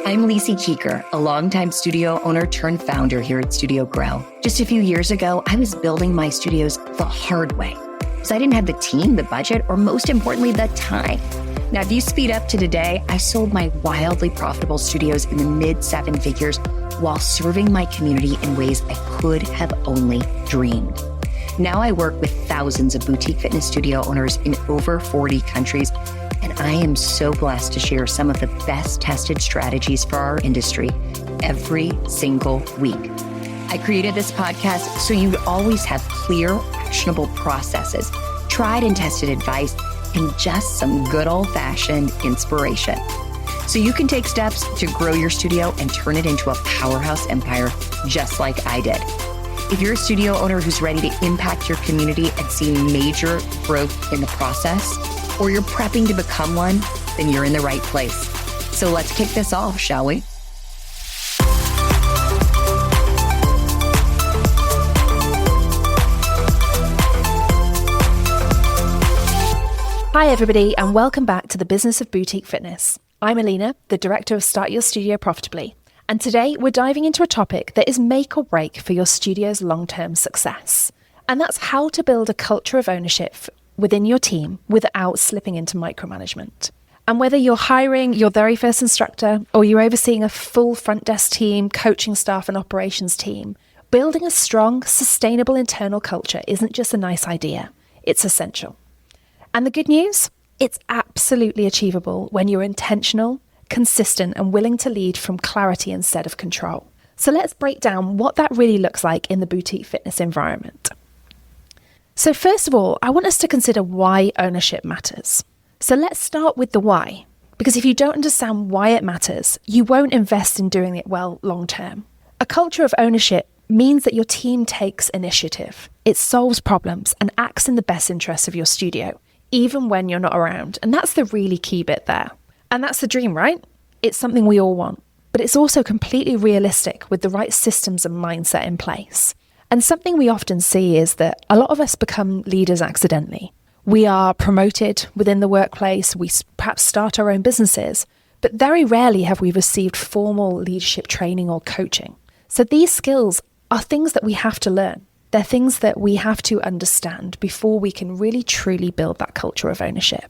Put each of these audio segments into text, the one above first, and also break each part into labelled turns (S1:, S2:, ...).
S1: I'm Lisi Keeker, a longtime studio owner turned founder here at Studio Grow. Just a few years ago, I was building my studios the hard way. So I didn't have the team, the budget, or most importantly, the time. Now, if you speed up to today, I sold my wildly profitable studios in the mid-7 figures while serving my community in ways I could have only dreamed. Now I work with thousands of boutique fitness studio owners in over 40 countries, and I am so blessed to share some of the best tested strategies for our industry every single week. I created this podcast so you'd always have clear, actionable processes, tried and tested advice, and just some good old-fashioned inspiration. So you can take steps to grow your studio and turn it into a powerhouse empire just like I did. If you're a studio owner who's ready to impact your community and see major growth in the process, or you're prepping to become one, then you're in the right place. So let's kick this off, shall we?
S2: Hi everybody, and welcome back to the Business of Boutique Fitness. I'm Alina, the director of Start Your Studio Profitably. And today we're diving into a topic that is make or break for your studio's long-term success. And that's how to build a culture of ownership within your team without slipping into micromanagement. And whether you're hiring your very first instructor or you're overseeing a full front desk team, coaching staff and operations team, building a strong, sustainable internal culture isn't just a nice idea, it's essential. And the good news? It's absolutely achievable when you're intentional, consistent, and willing to lead from clarity instead of control. So let's break down what that really looks like in the boutique fitness environment. So first of all, I want us to consider why ownership matters. So let's start with the why, because if you don't understand why it matters, you won't invest in doing it well long term. A culture of ownership means that your team takes initiative. It solves problems and acts in the best interests of your studio, even when you're not around. And that's the really key bit there. And that's the dream, right? It's something we all want, but it's also completely realistic with the right systems and mindset in place. And something we often see is that a lot of us become leaders accidentally. We are promoted within the workplace, we perhaps start our own businesses, but very rarely have we received formal leadership training or coaching. So these skills are things that we have to learn. They're things that we have to understand before we can really truly build that culture of ownership.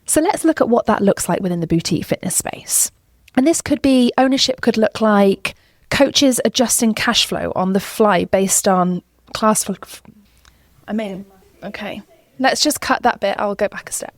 S2: So let's look at what that looks like within the boutique fitness space. And this could be, ownership could look like coaches adjusting cash flow on the fly based on class flow. Okay, let's just cut that bit. I'll go back a step.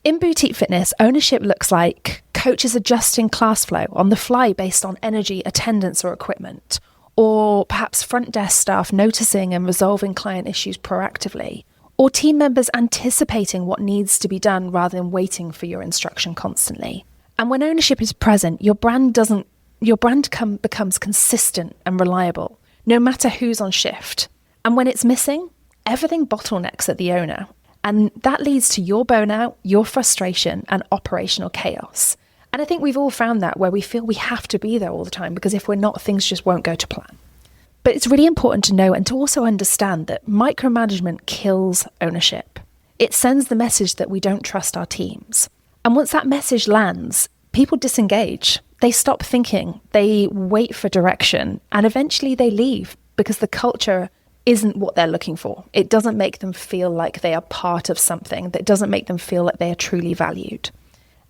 S2: In boutique fitness, ownership looks like coaches adjusting class flow on the fly based on energy, attendance, or equipment, or perhaps front desk staff noticing and resolving client issues proactively, or team members anticipating what needs to be done rather than waiting for your instruction constantly. And when ownership is present, your brand becomes consistent and reliable, no matter who's on shift. And when it's missing, everything bottlenecks at the owner. And that leads to your burnout, your frustration, and operational chaos. And I think we've all found that where we feel we have to be there all the time because if we're not, things just won't go to plan. But it's really important to know and to also understand that micromanagement kills ownership. It sends the message that we don't trust our teams. And once that message lands, people disengage. They stop thinking, they wait for direction, and eventually they leave because the culture isn't what they're looking for. It doesn't make them feel like they are part of something. That doesn't make them feel like they are truly valued.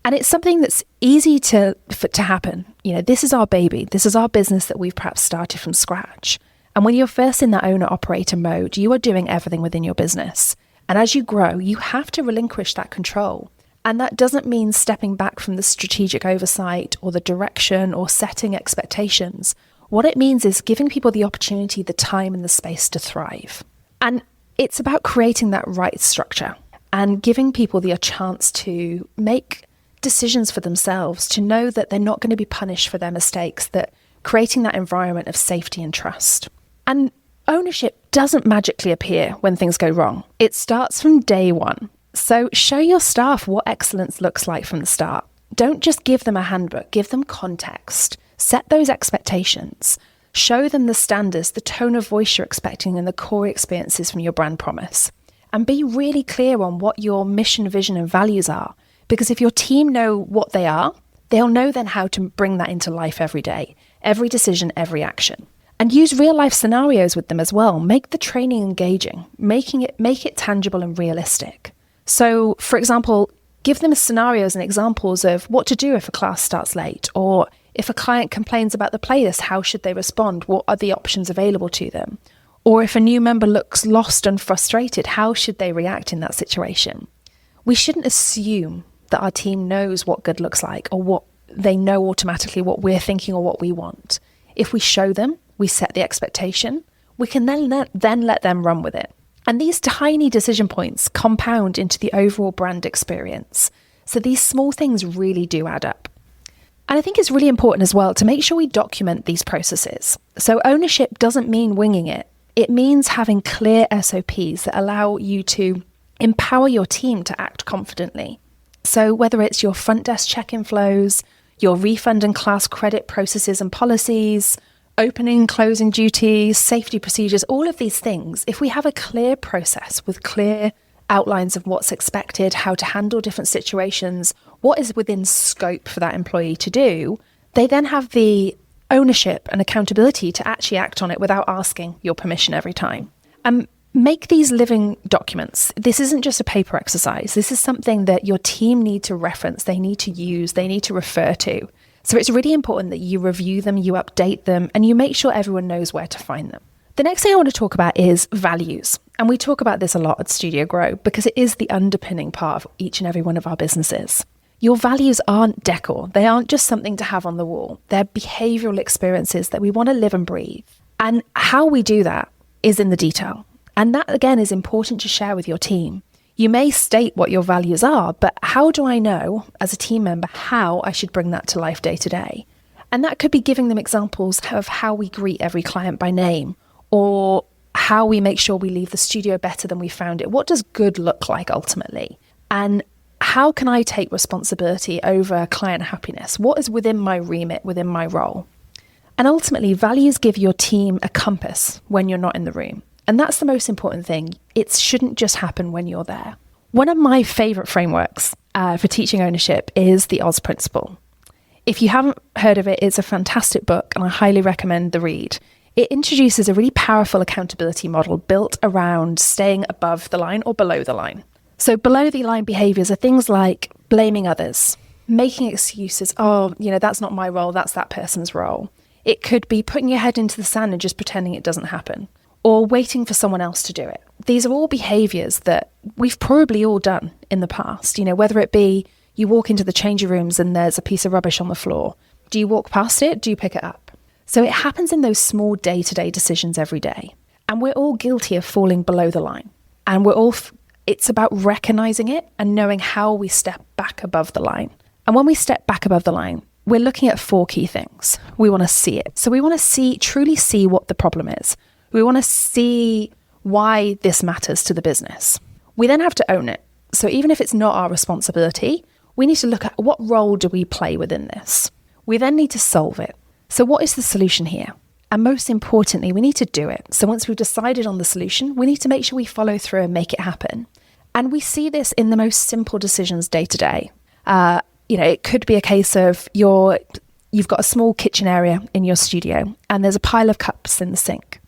S2: And it's something that's easy to happen. You know, this is our baby. This is our business that we've perhaps started from scratch. And when you're first in that owner-operator mode, you are doing everything within your business. And as you grow, you have to relinquish that control. And that doesn't mean stepping back from the strategic oversight or the direction or setting expectations. What it means is giving people the opportunity, the time and the space to thrive. And it's about creating that right structure and giving people the chance to make decisions for themselves, to know that they're not going to be punished for their mistakes, that creating that environment of safety and trust. And ownership doesn't magically appear when things go wrong. It starts from day one. So show your staff what excellence looks like from the start. Don't just give them a handbook, give them context. Set those expectations. Show them the standards, the tone of voice you're expecting, and the core experiences from your brand promise. And be really clear on what your mission, vision, and values are. Because if your team know what they are, they'll know then how to bring that into life every day, every decision, every action. And use real life scenarios with them as well. Make the training engaging, make it tangible and realistic. So, for example, give them scenarios and examples of what to do if a class starts late, or if a client complains about the playlist, how should they respond? What are the options available to them? Or if a new member looks lost and frustrated, how should they react in that situation? We shouldn't assume that our team knows what good looks like, or what they know automatically what we're thinking or what we want. If we show them, we set the expectation, we can then let them run with it. And these tiny decision points compound into the overall brand experience. So these small things really do add up. And I think it's really important as well to make sure we document these processes. So ownership doesn't mean winging it. It means having clear SOPs that allow you to empower your team to act confidently. So whether it's your front desk check-in flows, your refund and class credit processes and policies, opening and closing duties, safety procedures, all of these things, if we have a clear process with clear outlines of what's expected, how to handle different situations, what is within scope for that employee to do, they then have the ownership and accountability to actually act on it without asking your permission every time. And make these living documents. This isn't just a paper exercise. This is something that your team need to reference, they need to use, they need to refer to. So it's really important that you review them, you update them, and you make sure everyone knows where to find them. The next thing I want to talk about is values. And we talk about this a lot at Studio Grow because it is the underpinning part of each and every one of our businesses. Your values aren't decor. They aren't just something to have on the wall. They're behavioral experiences that we want to live and breathe. And how we do that is in the detail. And that, again, is important to share with your team. You may state what your values are, but how do I know as a team member how I should bring that to life day to day? And that could be giving them examples of how we greet every client by name, or how we make sure we leave the studio better than we found it. What does good look like ultimately? And how can I take responsibility over client happiness? What is within my remit, within my role? And ultimately, values give your team a compass when you're not in the room. And that's the most important thing. It shouldn't just happen when you're there. One of my favorite frameworks for teaching ownership is the Oz Principle. If you haven't heard of it, it's a fantastic book and I highly recommend the read. It introduces a really powerful accountability model built around staying above the line or below the line. So below the line behaviors are things like blaming others, making excuses. Oh, that's not my role. That's that person's role. It could be putting your head into the sand and just pretending it doesn't happen, or waiting for someone else to do it. These are all behaviors that we've probably all done in the past, whether it be you walk into the changing rooms and there's a piece of rubbish on the floor. Do you walk past it? Do you pick it up? So it happens in those small day-to-day decisions every day. And we're all guilty of falling below the line. And it's about recognizing it and knowing how we step back above the line. And when we step back above the line, we're looking at 4 key things. We want to see it. So we want to truly see what the problem is. We want to see why this matters to the business. We then have to own it. So even if it's not our responsibility, we need to look at what role do we play within this. We then need to solve it. So what is the solution here? And most importantly, we need to do it. So once we've decided on the solution, we need to make sure we follow through and make it happen. And we see this in the most simple decisions day to day. It could be a case of you've got a small kitchen area in your studio and there's a pile of cups in the sink.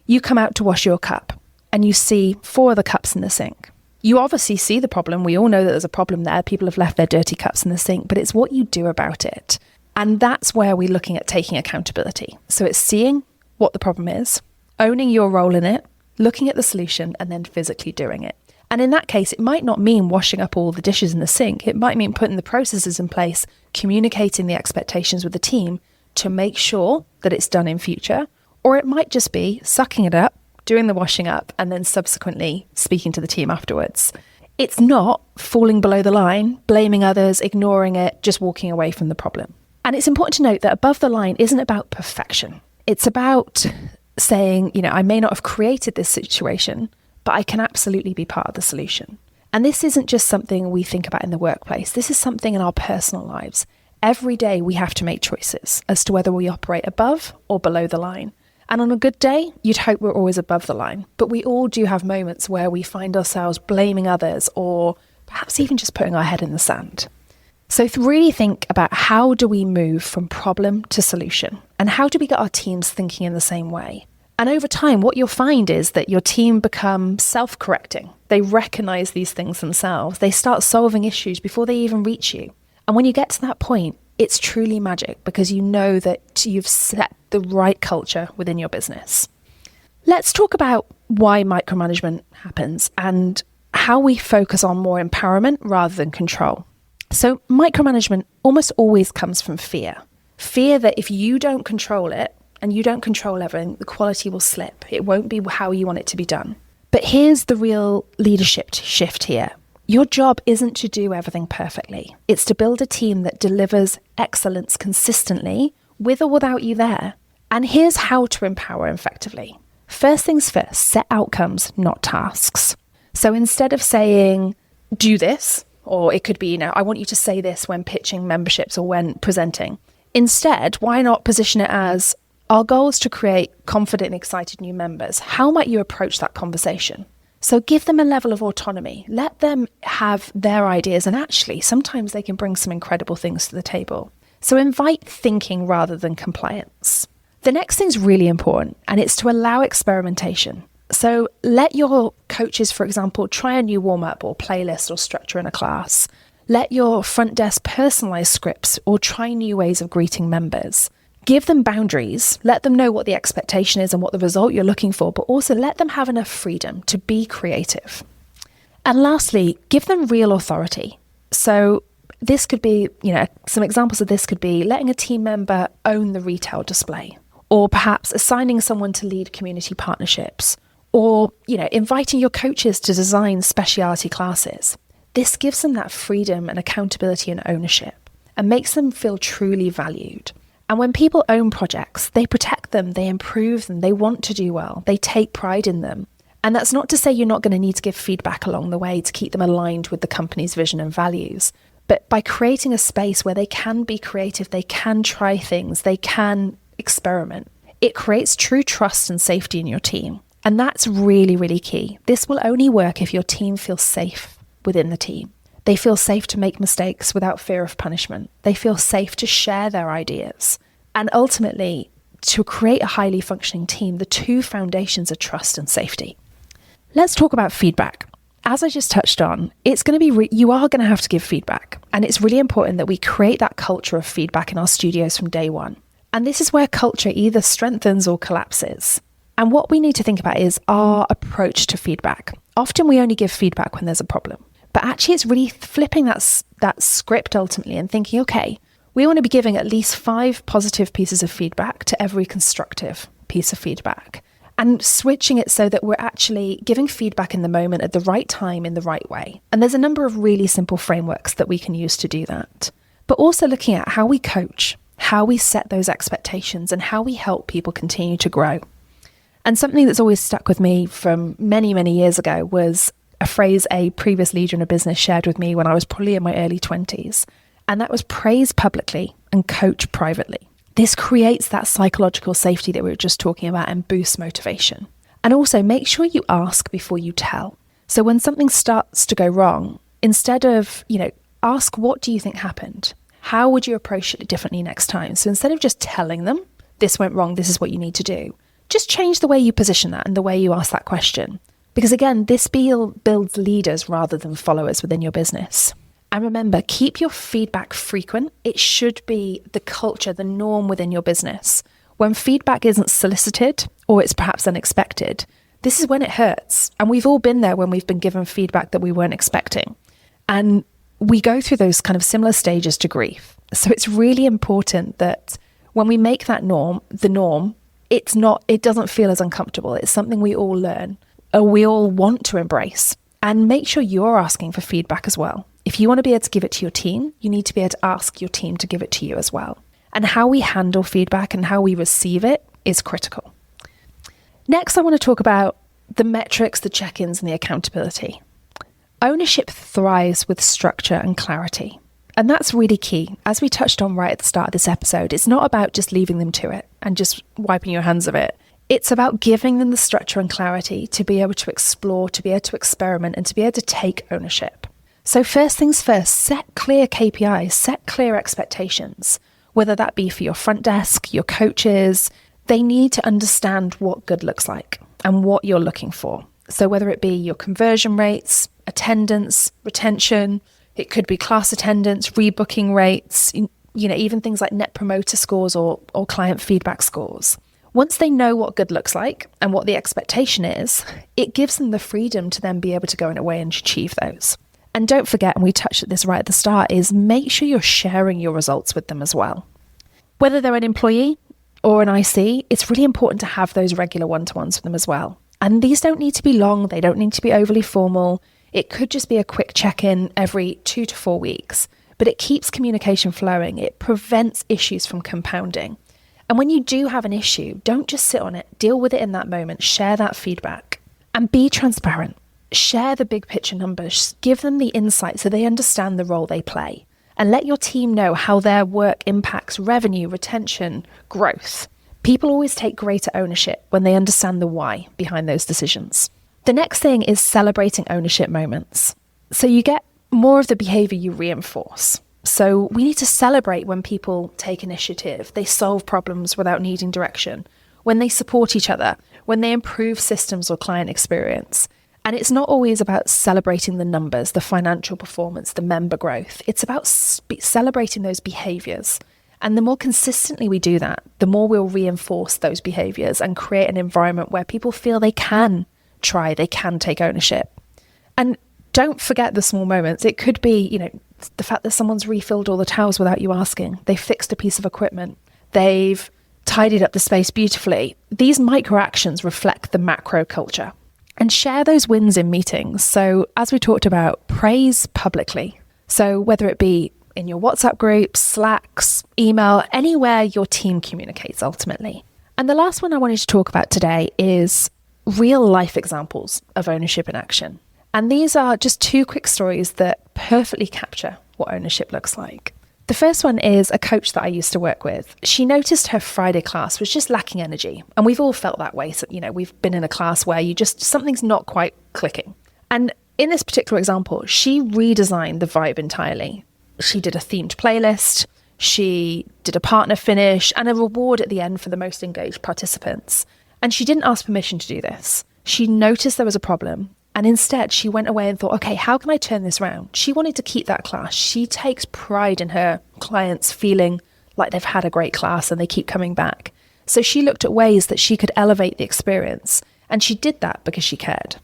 S2: You come out to wash your cup and you see 4 other cups in the sink. You obviously see the problem. We all know that there's a problem there. People have left their dirty cups in the sink, but it's what you do about it. And that's where we're looking at taking accountability. So it's seeing what the problem is, owning your role in it, looking at the solution, and then physically doing it. And in that case, it might not mean washing up all the dishes in the sink. It might mean putting the processes in place, communicating the expectations with the team to make sure that it's done in future. Or it might just be sucking it up, doing the washing up, and then subsequently speaking to the team afterwards. It's not falling below the line, blaming others, ignoring it, just walking away from the problem. And it's important to note that above the line isn't about perfection. It's about saying, I may not have created this situation, but I can absolutely be part of the solution. And this isn't just something we think about in the workplace. This is something in our personal lives. Every day we have to make choices as to whether we operate above or below the line. And on a good day, you'd hope we're always above the line. But we all do have moments where we find ourselves blaming others or perhaps even just putting our head in the sand. So really think about, how do we move from problem to solution? And how do we get our teams thinking in the same way? And over time, what you'll find is that your team become self-correcting. They recognize these things themselves. They start solving issues before they even reach you. And when you get to that point, it's truly magic, because you know that you've set the right culture within your business. Let's talk about why micromanagement happens and how we focus on more empowerment rather than control. So micromanagement almost always comes from fear. Fear that if you don't control it and you don't control everything, the quality will slip. It won't be how you want it to be done. But here's the real leadership shift here. Your job isn't to do everything perfectly. It's to build a team that delivers excellence consistently, with or without you there. And here's how to empower effectively. First things first, set outcomes, not tasks. So instead of saying, do this, or it could be, I want you to say this when pitching memberships or when presenting. Instead, why not position it as, our goal is to create confident and excited new members. How might you approach that conversation? So give them a level of autonomy. Let them have their ideas. And actually, sometimes they can bring some incredible things to the table. So invite thinking rather than compliance. The next thing's really important, and it's to allow experimentation. So let your coaches, for example, try a new warm-up or playlist or structure in a class. Let your front desk personalize scripts or try new ways of greeting members. Give them boundaries. Let them know what the expectation is and what the result you're looking for, but also let them have enough freedom to be creative. And lastly, give them real authority. So this could be, some examples of this could be letting a team member own the retail display, or perhaps assigning someone to lead community partnerships, or, inviting your coaches to design specialty classes. This gives them that freedom and accountability and ownership and makes them feel truly valued. And when people own projects, they protect them, they improve them, they want to do well, they take pride in them. And that's not to say you're not going to need to give feedback along the way to keep them aligned with the company's vision and values. But by creating a space where they can be creative, they can try things, they can experiment, it creates true trust and safety in your team. And that's really, really key. This will only work if your team feels safe within the team. They feel safe to make mistakes without fear of punishment. They feel safe to share their ideas. And ultimately, to create a highly functioning team, the two foundations are trust and safety. Let's talk about feedback. As I just touched on, it's going to be you are going to have to give feedback. And it's really important that we create that culture of feedback in our studios from day one. And this is where culture either strengthens or collapses. And what we need to think about is our approach to feedback. Often we only give feedback when there's a problem. But actually, it's really flipping that script ultimately and thinking, okay, we want to be giving at least 5 positive pieces of feedback to every constructive piece of feedback, and switching it so that we're actually giving feedback in the moment at the right time in the right way. And there's a number of really simple frameworks that we can use to do that. But also looking at how we coach, how we set those expectations, and how we help people continue to grow. And something that's always stuck with me from many, many years ago was a phrase a previous leader in a business shared with me when I was probably in my early 20s. And that was praise publicly and coach privately. This creates that psychological safety that we were just talking about and boosts motivation. And also make sure you ask before you tell. So when something starts to go wrong, instead of, ask, what do you think happened? How would you approach it differently next time? So instead of just telling them, this went wrong, this is what you need to do, just change the way you position that and the way you ask that question. Because again, this builds leaders rather than followers within your business. And remember, keep your feedback frequent. It should be the culture, the norm within your business. When feedback isn't solicited or it's perhaps unexpected, this is when it hurts. And we've all been there when we've been given feedback that we weren't expecting. And we go through those kind of similar stages to grief. So it's really important that when we make that norm, the norm, it doesn't feel as uncomfortable. It's something we all learn, or we all want to embrace. And make sure you're asking for feedback as well. If you want to be able to give it to your team, you need to be able to ask your team to give it to you as well. And how we handle feedback and how we receive it is critical. Next, I want to talk about the metrics, the check-ins, and the accountability. Ownership thrives with structure and clarity. And that's really key. As we touched on right at the start of this episode, it's not about just leaving them to it and just wiping your hands of it. It's about giving them the structure and clarity to be able to explore, to be able to experiment, and to be able to take ownership. So first things first, set clear KPIs, set clear expectations, whether that be for your front desk, your coaches. They need to understand what good looks like and what you're looking for. So whether it be your conversion rates, attendance, retention, it could be class attendance, rebooking rates, even things like net promoter scores or client feedback scores. Once they know what good looks like and what the expectation is, it gives them the freedom to then be able to go in a way and achieve those. And don't forget, and we touched at this right at the start, is make sure you're sharing your results with them as well. Whether they're an employee or an IC, it's really important to have those regular one-to-ones with them as well. And these don't need to be long. They don't need to be overly formal. It could just be a quick check-in every 2 to 4 weeks, but it keeps communication flowing. It prevents issues from compounding. And when you do have an issue, don't just sit on it. Deal with it in that moment. Share that feedback and be transparent. Share the big picture numbers. Give them the insight so they understand the role they play. And let your team know how their work impacts revenue, retention, growth. People always take greater ownership when they understand the why behind those decisions. The next thing is celebrating ownership moments. So you get more of the behavior you reinforce. So we need to celebrate when people take initiative, they solve problems without needing direction, when they support each other, when they improve systems or client experience. And it's not always about celebrating the numbers, the financial performance, the member growth. It's about celebrating those behaviors. And the more consistently we do that, the more we'll reinforce those behaviors and create an environment where people feel they can try, they can take ownership. And don't forget the small moments. It could be, the fact that someone's refilled all the towels without you asking. They fixed a piece of equipment. They've tidied up the space beautifully. These micro actions reflect the macro culture. And share those wins in meetings. So as we talked about, praise publicly. So whether it be in your WhatsApp groups, Slacks, email, anywhere your team communicates ultimately. And the last one I wanted to talk about today is real life examples of ownership in action. And these are just 2 quick stories that perfectly capture what ownership looks like. The first one is a coach that I used to work with. She noticed her Friday class was just lacking energy. And we've all felt that way. So, we've been in a class where something's not quite clicking. And in this particular example, she redesigned the vibe entirely. She did a themed playlist. She did a partner finish and a reward at the end for the most engaged participants. And she didn't ask permission to do this. She noticed there was a problem. And instead, she went away and thought, okay, how can I turn this around? She wanted to keep that class. She takes pride in her clients feeling like they've had a great class and they keep coming back. So she looked at ways that she could elevate the experience. And she did that because she cared.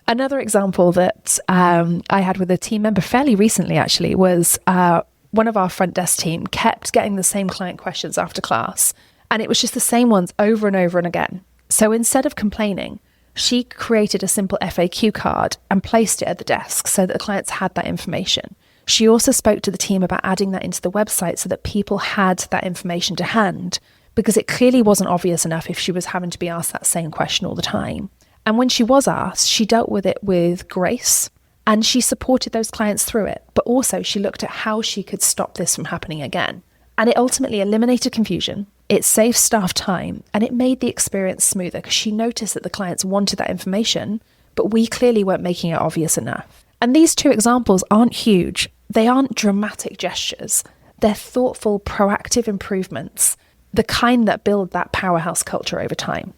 S2: Another example that I had with a team member fairly recently, actually, was one of our front desk team kept getting the same client questions after class. And it was just the same ones over and over and again. So instead of complaining, she created a simple FAQ card and placed it at the desk so that the clients had that information. She also spoke to the team about adding that into the website so that people had that information to hand, because it clearly wasn't obvious enough if she was having to be asked that same question all the time. And when she was asked, she dealt with it with grace and she supported those clients through it. But also she looked at how she could stop this from happening again. And it ultimately eliminated confusion. It saved staff time and it made the experience smoother because she noticed that the clients wanted that information, but we clearly weren't making it obvious enough. And these 2 examples aren't huge. They aren't dramatic gestures. They're thoughtful, proactive improvements, the kind that build that powerhouse culture over time.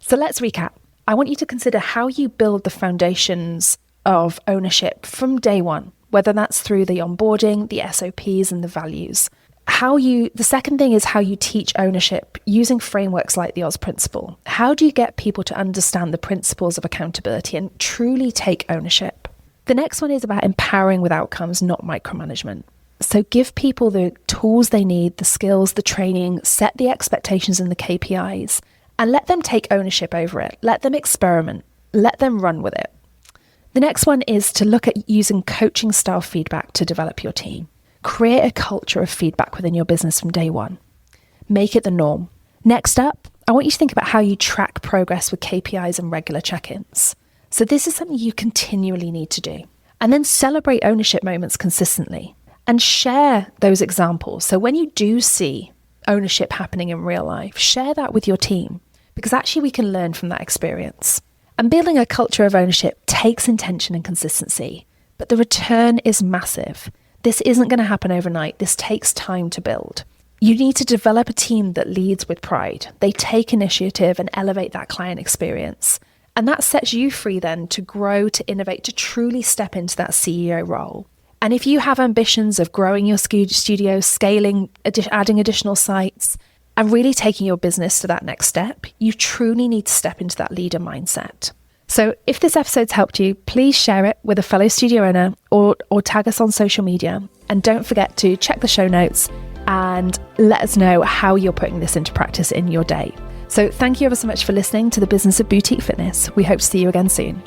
S2: So let's recap. I want you to consider how you build the foundations of ownership from day one, whether that's through the onboarding, the SOPs, and the values. The second thing is how you teach ownership using frameworks like the Oz principle. How do you get people to understand the principles of accountability and truly take ownership? The next one is about empowering with outcomes, not micromanagement. So give people the tools they need, the skills, the training, set the expectations and the KPIs, and let them take ownership over it. Let them experiment. Let them run with it. The next one is to look at using coaching style feedback to develop your team. Create a culture of feedback within your business from day one. Make it the norm. Next up, I want you to think about how you track progress with KPIs and regular check-ins. So this is something you continually need to do. And then celebrate ownership moments consistently and share those examples. So when you do see ownership happening in real life, share that with your team because actually we can learn from that experience. And building a culture of ownership takes intention and consistency. but the return is massive. This isn't going to happen overnight. This takes time to build. You need to develop a team that leads with pride. They take initiative and elevate that client experience. And that sets you free then to grow, to innovate, to truly step into that CEO role. And if you have ambitions of growing your studio, scaling, adding additional sites, and really taking your business to that next step, you truly need to step into that leader mindset. So if this episode's helped you, please share it with a fellow studio owner or tag us on social media. And don't forget to check the show notes and let us know how you're putting this into practice in your day. So thank you ever so much for listening to the Business of Boutique Fitness. We hope to see you again soon.